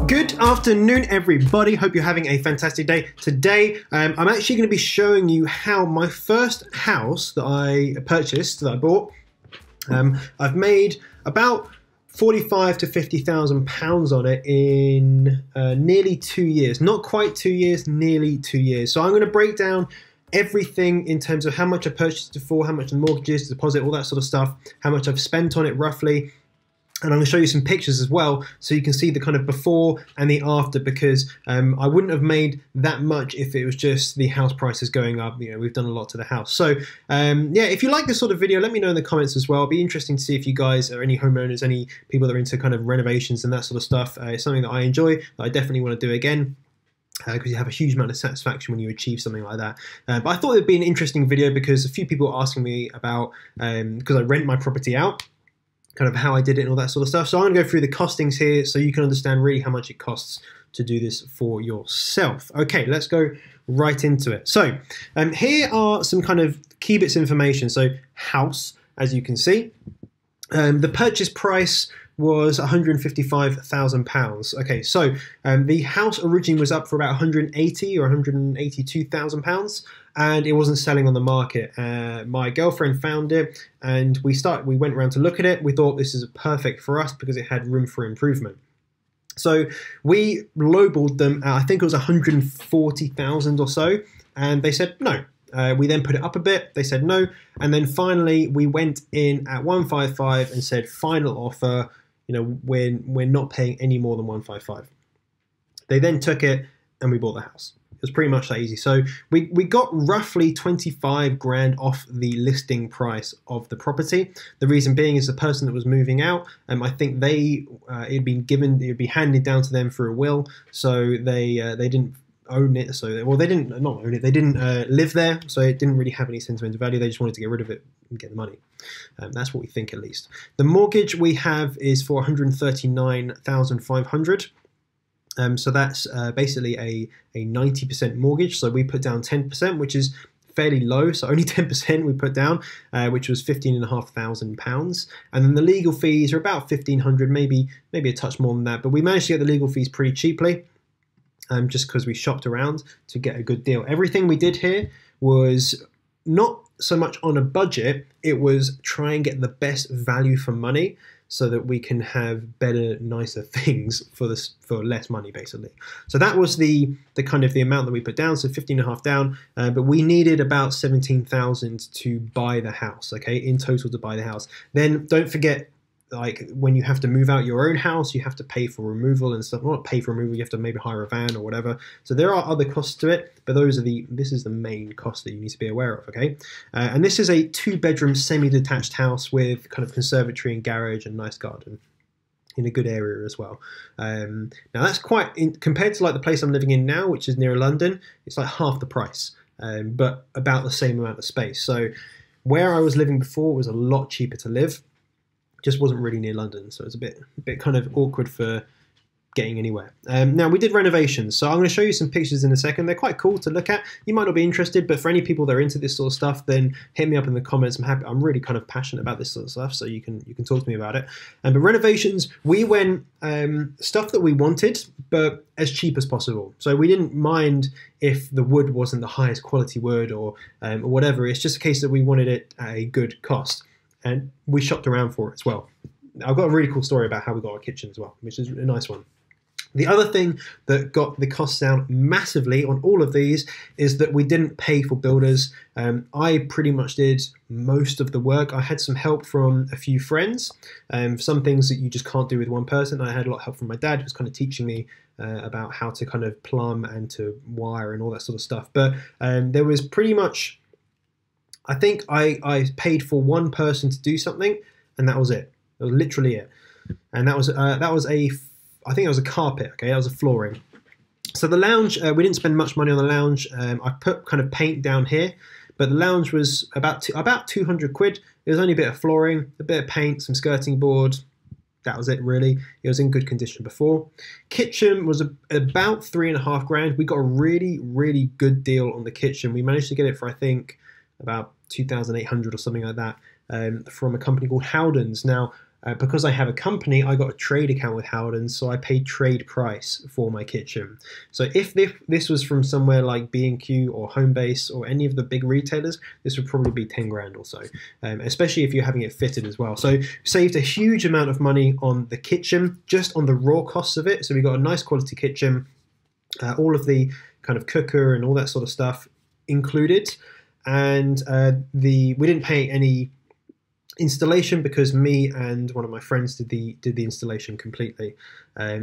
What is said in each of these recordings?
Good afternoon, everybody. Hope you're having a fantastic day. Today, I'm actually going to be showing you how my first house that I purchased, that I bought, I've made about 45 to 50,000 pounds on it in nearly 2 years. Not quite 2 years, nearly 2 years. So I'm going to break down everything in terms of how much I purchased it for, how much the mortgage is, deposit, all that sort of stuff, how much I've spent on it roughly. And I'm going to show you some pictures as well, so you can see the kind of before and the after, because I wouldn't have made that much if it was just the house prices going up. You know, we've done a lot to the house. So yeah, if you like this sort of video, let me know in the comments as well. It'll be interesting to see if you guys are any homeowners, any people that are into kind of renovations and that sort of stuff. It's something that I enjoy, that I definitely want to do again. Because you have a huge amount of satisfaction when you achieve something like that. But I thought it would be an interesting video because a few people are asking me about, because I rent my property out, kind of how I did it and all that sort of stuff. So I'm going to go through the costings here so you can understand really how much it costs to do this for yourself. Okay, let's go right into it. So here are some kind of key bits of information. So house, as you can see, the purchase price was £155,000. Okay, so the house originally was up for about 180 or 182,000 pounds, and it wasn't selling on the market. My girlfriend found it, and we went around to look at it. We thought this is perfect for us because it had room for improvement. So we lowballed them at, I think it was 140,000 or so, and they said no. We then put it up a bit, they said no, and then finally we went in at 155 and said final offer, you know, we're not paying any more than 155. They then took it and we bought the house. It was pretty much that easy. So we got roughly 25 grand off the listing price of the property. The reason being is the person that was moving out, I think it'd be handed down to them through a will, so they didn't own it. So well, they didn't not own it. They didn't live there, so it didn't really have any sentimental value. They just wanted to get rid of it and get the money. That's what we think, at least. The mortgage we have is for 139,500. So that's basically a 90% mortgage. So we put down 10%, which is fairly low. So only 10% we put down, which was £15,500. And then the legal fees are about 1,500, maybe a touch more than that. But we managed to get the legal fees pretty cheaply. Just because we shopped around to get a good deal. Everything we did here was not so much on a budget, it was try and get the best value for money so that we can have better, nicer things for less money, basically. So that was the kind of the amount that we put down, so 15.5 down, but we needed about 17,000 to buy the house, okay, in total to buy the house. Then don't forget, like when you have to move out your own house, you have to pay for removal and stuff. Well, not pay for removal, you have to maybe hire a van or whatever. So there are other costs to it, but this is the main cost that you need to be aware of, okay? And this is a 2-bedroom semi-detached house with kind of conservatory and garage and nice garden in a good area as well. Now that's quite, compared to like the place I'm living in now, which is near London, it's like half the price, but about the same amount of space. So where I was living before was a lot cheaper to live. Just wasn't really near London, so it's a bit kind of awkward for getting anywhere. Now, we did renovations, so I'm going to show you some pictures in a second. They're quite cool to look at. You might not be interested, but for any people that are into this sort of stuff, then hit me up in the comments. I'm really kind of passionate about this sort of stuff, so you can talk to me about it. But renovations, we went stuff that we wanted, but as cheap as possible. So we didn't mind if the wood wasn't the highest quality wood or whatever. It's just a case that we wanted it at a good cost. And we shopped around for it as well. I've got a really cool story about how we got our kitchen as well, which is a nice one. The other thing that got the costs down massively on all of these is that we didn't pay for builders. I pretty much did most of the work. I had some help from a few friends. Some things that you just can't do with one person. I had a lot of help from my dad, who was kind of teaching me about how to kind of plumb and to wire and all that sort of stuff. But there was pretty much, I think I paid for one person to do something, and that was it. That was literally it. And I think that was a carpet, okay? That was a flooring. So the lounge, we didn't spend much money on the lounge. I put kind of paint down here, but the lounge was about 200 quid. It was only a bit of flooring, a bit of paint, some skirting board. That was it, really. It was in good condition before. Kitchen was about 3.5 grand. We got a really, really good deal on the kitchen. We managed to get it for, I think, about 2,800 or something like that, from a company called Howdens. Now, Because I have a company, I got a trade account with Howdens, so I paid trade price for my kitchen. So if this was from somewhere like B&Q or Homebase or any of the big retailers, this would probably be 10 grand or so, especially if you're having it fitted as well. So saved a huge amount of money on the kitchen, just on the raw costs of it. So we got a nice quality kitchen, all of the kind of cooker and all that sort of stuff included, and we didn't pay any installation because me and one of my friends did the installation completely.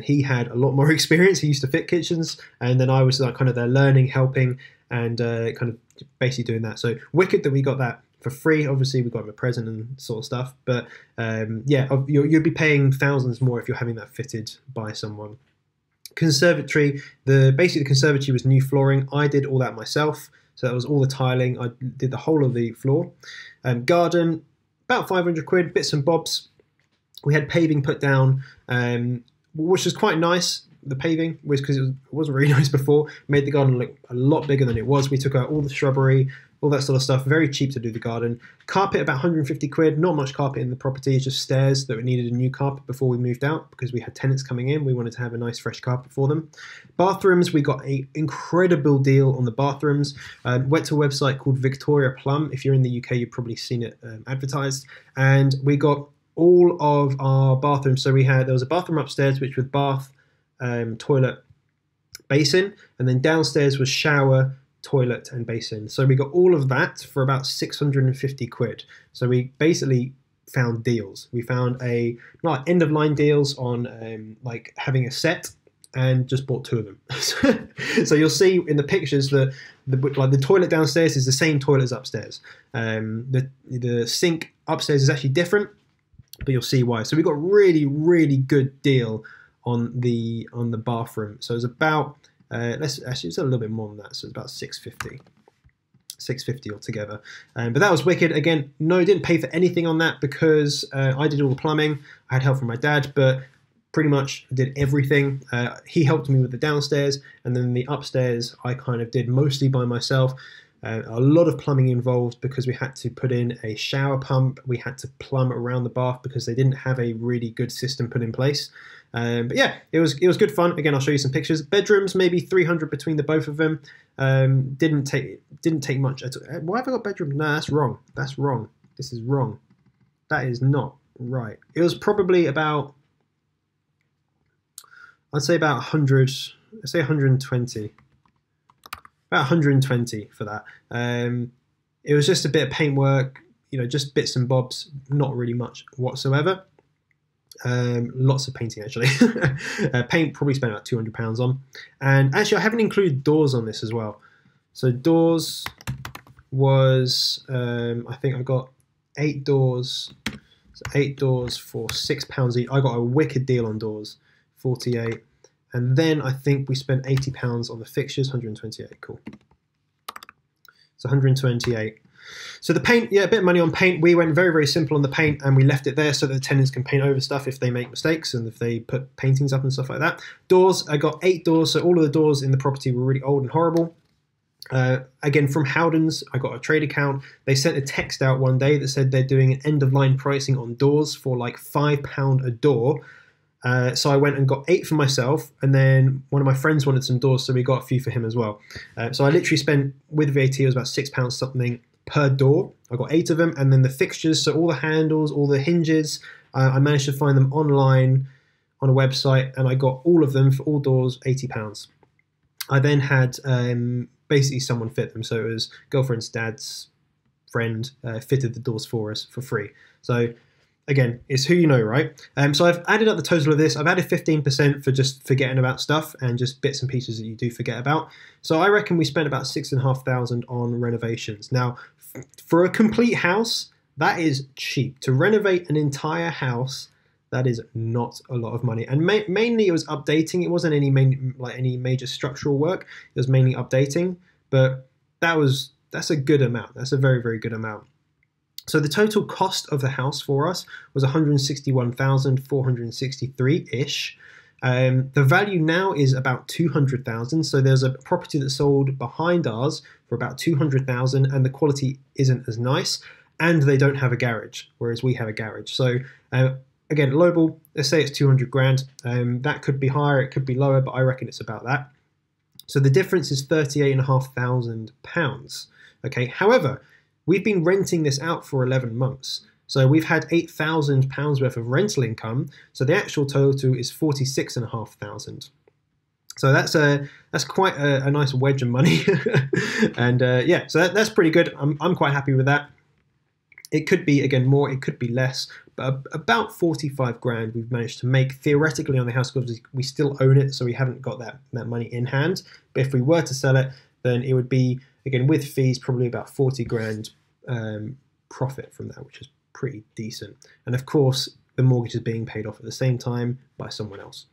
He had a lot more experience. He used to fit kitchens, and then I was like kind of there learning, helping, and kind of basically doing that. So wicked that we got that for free. Obviously, we got him a present and sort of stuff, but yeah, you'll be paying thousands more if you're having that fitted by someone. Conservatory, basically the conservatory was new flooring. I did all that myself, so that was all the tiling. I did the whole of the floor. Garden, about 500 quid, bits and bobs. We had paving put down, which was quite nice. The paving was because it wasn't really nice before. Made the garden look a lot bigger than it was. We took out all the shrubbery, all that sort of stuff. Very cheap to do the garden. Carpet about 150 quid. Not much carpet in the property. It's just stairs that we needed a new carpet before we moved out because we had tenants coming in. We wanted to have a nice fresh carpet for them. Bathrooms, we got an incredible deal on the bathrooms. Went to a website called Victoria Plum. If you're in the UK, you've probably seen it advertised. And we got all of our bathrooms. So there was a bathroom upstairs, which was bath, toilet, basin, and then downstairs was shower, toilet, and basin. So we got all of that for about 650 quid. So we basically found deals. We found not end of line deals on like having a set, and just bought 2 of them. So you'll see in the pictures that the toilet downstairs is the same toilet as upstairs. The sink upstairs is actually different, but you'll see why. So we got really, really good deal on the bathroom. So it's about it's a little bit more than that. So it's about 650 altogether. But that was wicked. Again, no, didn't pay for anything on that because I did all the plumbing. I had help from my dad, but pretty much did everything. He helped me with the downstairs, and then the upstairs I kind of did mostly by myself. A lot of plumbing involved because we had to put in a shower pump. We had to plumb around the bath because they didn't have a really good system put in place. But yeah, it was good fun. Again, I'll show you some pictures. Bedrooms, maybe 300 between the both of them. Didn't take much at all. Why have I got bedroom? No, that's wrong. That's wrong. This is wrong. That is not right. It was probably about, I'd say about 100. I'd say 120. About 120 for that. It was just a bit of paintwork, just bits and bobs, not really much whatsoever. Lots of painting actually. Paint probably spent about £200 on. And actually I haven't included doors on this as well. So doors was, I think I got 8 doors. So 8 doors for £6 each. I got a wicked deal on doors, 48. And then I think we spent £80 on the fixtures, 128, cool. So 128. So the paint, yeah, a bit of money on paint. We went very, very simple on the paint, and we left it there so that the tenants can paint over stuff if they make mistakes and if they put paintings up and stuff like that. Doors, I got 8 doors, so all of the doors in the property were really old and horrible. Again, from Howdens, I got a trade account. They sent a text out one day that said they're doing an end-of-line pricing on doors for like £5 a door. So I went and got 8 for myself, and then one of my friends wanted some doors, so we got a few for him as well. So I literally spent, with VAT, it was about £6 something per door. I got 8 of them, and then the fixtures, so all the handles, all the hinges, I managed to find them online on a website, and I got all of them for all doors, £80. I then had basically someone fit them, so it was girlfriend's dad's friend fitted the doors for us for free. So again, it's who you know, right? So I've added up the total of this. I've added 15% for just forgetting about stuff and just bits and pieces that you do forget about. So I reckon we spent about £6,500 on renovations. Now, for a complete house, that is cheap. To renovate an entire house, that is not a lot of money. And mainly it was updating. It wasn't any major structural work. It was mainly updating. But that's a good amount. That's a very, very good amount. So the total cost of the house for us was 161,463-ish. The value now is about 200,000. So there's a property that sold behind ours for about 200,000, and the quality isn't as nice, and they don't have a garage, whereas we have a garage. So again, lowball, let's say it's 200 grand. That could be higher, it could be lower, but I reckon it's about that. So the difference is £38,500. Okay, however, we've been renting this out for 11 months. So we've had £8,000 worth of rental income. So the actual total is 46,500. So that's quite a nice wedge of money. And yeah, so that's pretty good. I'm quite happy with that. It could be, again, more, it could be less, but about 45 grand we've managed to make theoretically on the house, because we still own it, so we haven't got that money in hand. But if we were to sell it, then it would be, again, with fees, probably about 40 grand profit from that, which is pretty decent. And of course, the mortgage is being paid off at the same time by someone else.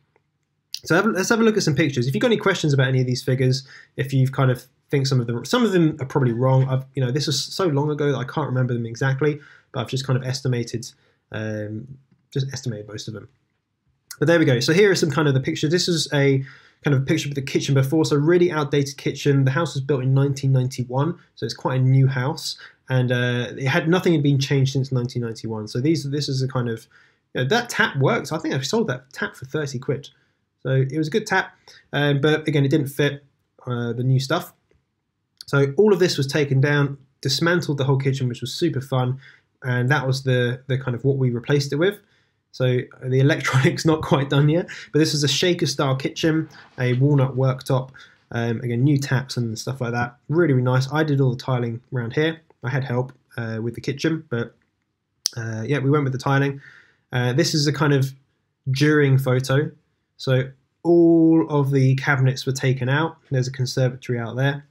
So let's have a look at some pictures. If you've got any questions about any of these figures, if you've kind of think some of them are probably wrong. This was so long ago that I can't remember them exactly, but I've just kind of estimated most of them. But there we go. So here are some kind of the pictures. This is a kind of picture of the kitchen before. So really outdated kitchen. The house was built in 1991, so it's quite a new house, and nothing had been changed since 1991. So this is a kind of, that tap works. I think I sold that tap for 30 quid. So it was a good tap, but again, it didn't fit the new stuff. So all of this was taken down, dismantled the whole kitchen, which was super fun, and that was the kind of what we replaced it with. So the electronics not quite done yet, but this is a shaker-style kitchen, a walnut worktop, again, new taps and stuff like that. Really, really nice. I did all the tiling around here. I had help with the kitchen, but yeah, we went with the tiling. This is a kind of during photo. So all of the cabinets were taken out. There's a conservatory out there.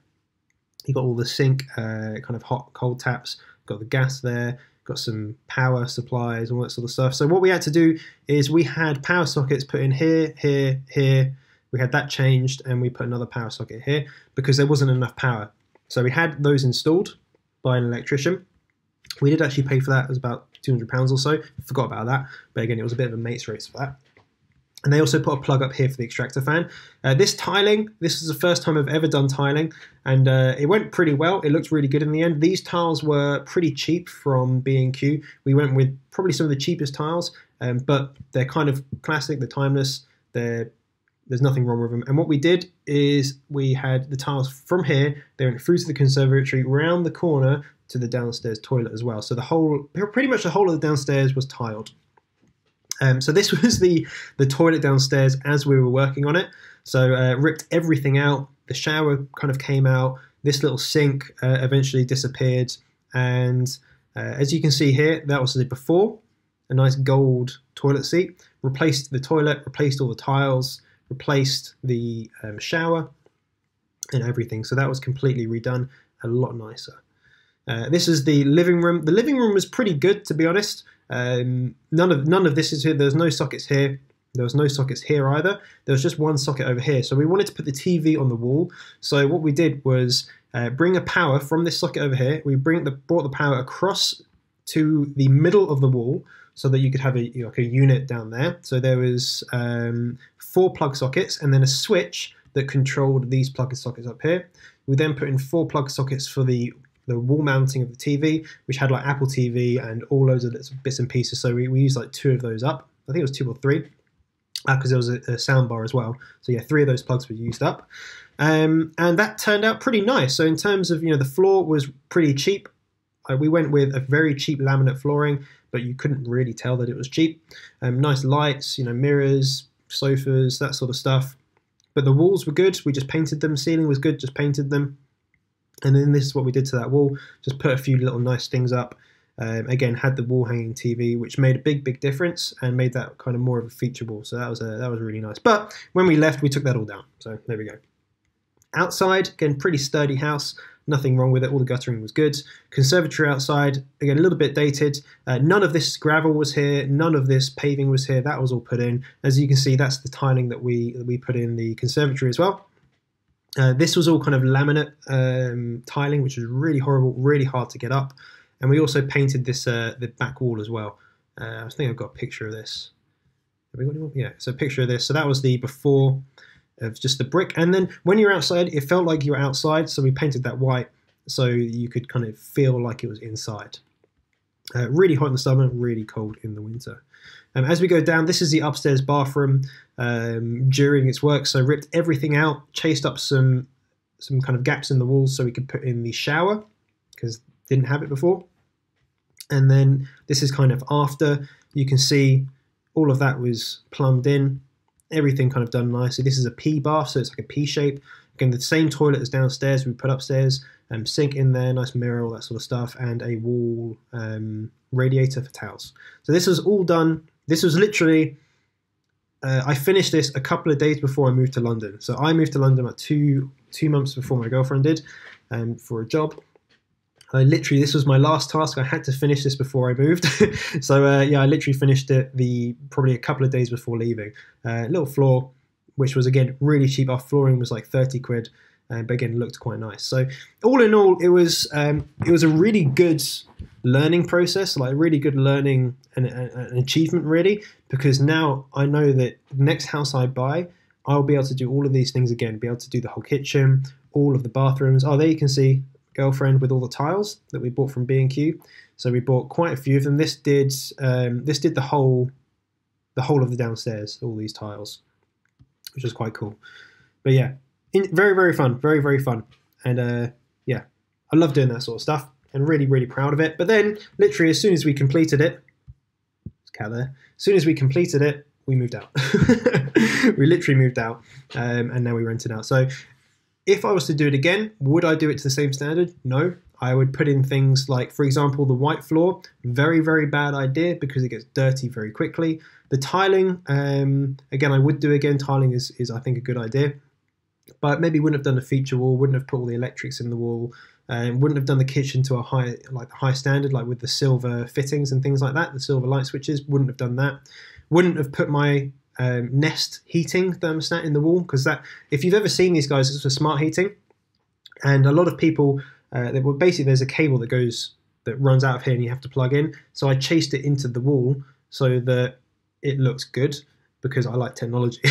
You got all the sink, kind of hot, cold taps. Got the gas there. Got some power supplies, all that sort of stuff. So what we had to do is we had power sockets put in here, here, here. We had that changed, and we put another power socket here because there wasn't enough power. So we had those installed by an electrician. We did actually pay for that. It was about £200 or so. I forgot about that. But again, it was a bit of a mate's race for that. And they also put a plug up here for the extractor fan. This tiling, this is the first time I've ever done tiling, and it went pretty well. It looked really good in the end. These tiles were pretty cheap from B&Q. We went with probably some of the cheapest tiles, but they're kind of classic, they're timeless, there's nothing wrong with them. And what we did is we had the tiles from here, they went through to the conservatory, round the corner to the downstairs toilet as well. So pretty much the whole of the downstairs was tiled. So this was the toilet downstairs as we were working on it. So ripped everything out. The shower kind of came out. This little sink eventually disappeared. And as you can see here, that was the before. A nice gold toilet seat. Replaced the toilet, replaced all the tiles, replaced the shower and everything. So that was completely redone, a lot nicer. This is the living room. The living room was pretty good, to be honest. None of this is here. There's no sockets here. There was no sockets here either. There was just one socket over here. So we wanted to put the TV on the wall. So what we did was bring a power from this socket over here. We brought the power across to the middle of the wall so that you could have a unit down there. So there was 4 plug sockets and then a switch that controlled these plug sockets up here. We then put in 4 plug sockets for the wall mounting of the TV, which had like Apple TV and all loads of bits and pieces. So we used like 2 of those up. I think it was 2 or 3, because there was a sound bar as well. So yeah, 3 of those plugs were used up, and that turned out pretty nice. So in terms of the floor was pretty cheap. We went with a very cheap laminate flooring, but you couldn't really tell that it was cheap. Nice lights, mirrors, sofas, that sort of stuff. But the walls were good. We just painted them. Ceiling was good. Just painted them. And then this is what we did to that wall. Just put a few little nice things up. Again, had the wall hanging TV, which made a big difference and made that kind of more of a feature wall. So that was really nice. But when we left, we took that all down. So there we go. Outside, again, pretty sturdy house. Nothing wrong with it. All the guttering was good. Conservatory outside, again, a little bit dated. None of this gravel was here. None of this paving was here. That was all put in. As you can see, that's the tiling that we put in the conservatory as well. This was all kind of laminate tiling, which was really horrible, really hard to get up. And we also painted this the back wall as well. I think I've got a picture of this. Have we got any more? Yeah, so a picture of this. So that was the before of just the brick. And then when you're outside, it felt like you were outside. So we painted that white so you could kind of feel like it was inside. Really hot in the summer, really cold in the winter. As we go down, this is the upstairs bathroom during its work. So ripped everything out, chased up some kind of gaps in the walls so we could put in the shower, because didn't have it before. And then this is kind of after. You can see all of that was plumbed in, everything kind of done nicely. This is a P bath, so it's like a P shape. Again, the same toilet as downstairs we put upstairs, sink in there, nice mirror, all that sort of stuff, and a wall radiator for towels. So this was all done. This was literally, I finished this a couple of days before I moved to London. So I moved to London about two months before my girlfriend did, for a job. Literally, this was my last task. I had to finish this before I moved. So yeah, I literally finished it probably a couple of days before leaving. Little floor, which was again really cheap. Our flooring was like 30 quid, but again looked quite nice. So all in all, it was a really good learning process, like really good learning and an achievement really, because now I know that the next house I buy, I'll be able to do all of these things again, be able to do the whole kitchen, all of the bathrooms. Oh, there you can see girlfriend with all the tiles that we bought from B&Q. So we bought quite a few of them. This did the whole of the downstairs, all these tiles, which was quite cool. But yeah, very, very fun, very, very fun. And yeah, I love doing that sort of stuff and really, really proud of it. But then literally as soon as we completed it, there's a cat there, as soon as we completed it, we moved out. We literally moved out, and now we rent it out. So if I was to do it again, would I do it to the same standard? No. I would put in things like, for example, the white floor. Very, very bad idea because it gets dirty very quickly. The tiling, again, I would do again. Tiling is I think, a good idea. But maybe wouldn't have done a feature wall, wouldn't have put all the electrics in the wall, wouldn't have done the kitchen to a high standard, like with the silver fittings and things like that, the silver light switches, wouldn't have done that. Wouldn't have put my Nest heating thermostat in the wall, because that, if you've ever seen these guys, it's for smart heating, and a lot of people, basically there's a cable that runs out of here and you have to plug in. So I chased it into the wall so that it looks good, because I like technology.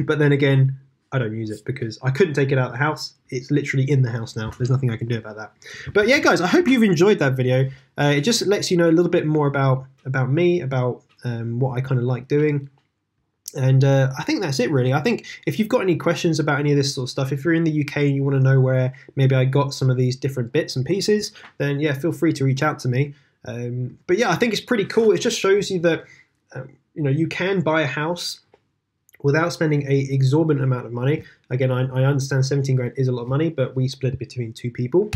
But then again, I don't use it because I couldn't take it out of the house. It's literally in the house now. There's nothing I can do about that. But yeah, guys, I hope you've enjoyed that video. It just lets you know a little bit more about me, about what I kind of like doing. And I think that's it, really. I think if you've got any questions about any of this sort of stuff, if you're in the UK and you want to know where maybe I got some of these different bits and pieces, then yeah, feel free to reach out to me. But yeah, I think it's pretty cool. It just shows you that you can buy a house without spending a exorbitant amount of money. Again, I understand 17 grand is a lot of money, but we split it between two people.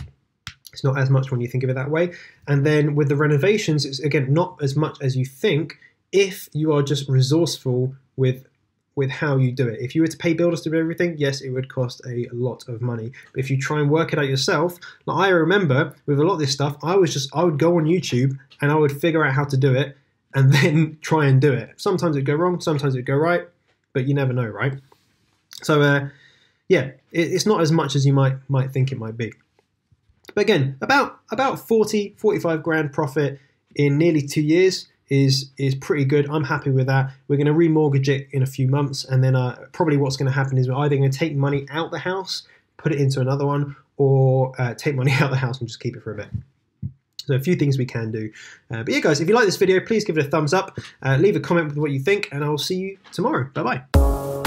It's not as much when you think of it that way. And then with the renovations, it's again not as much as you think if you are just resourceful with how you do it. If you were to pay builders to do everything, yes, it would cost a lot of money. But if you try and work it out yourself, like I remember with a lot of this stuff, I would go on YouTube and I would figure out how to do it and then try and do it. Sometimes it'd go wrong, sometimes it'd go right, but you never know, right? So yeah, it's not as much as you might think it might be. But again, about 40, 45 grand profit in nearly 2 years is pretty good. I'm happy with that. We're going to remortgage it in a few months, and then probably what's going to happen is we're either going to take money out the house, put it into another one, or take money out the house and just keep it for a bit. So a few things we can do. But yeah, guys, if you like this video, please give it a thumbs up. Leave a comment with what you think, and I will see you tomorrow. Bye-bye.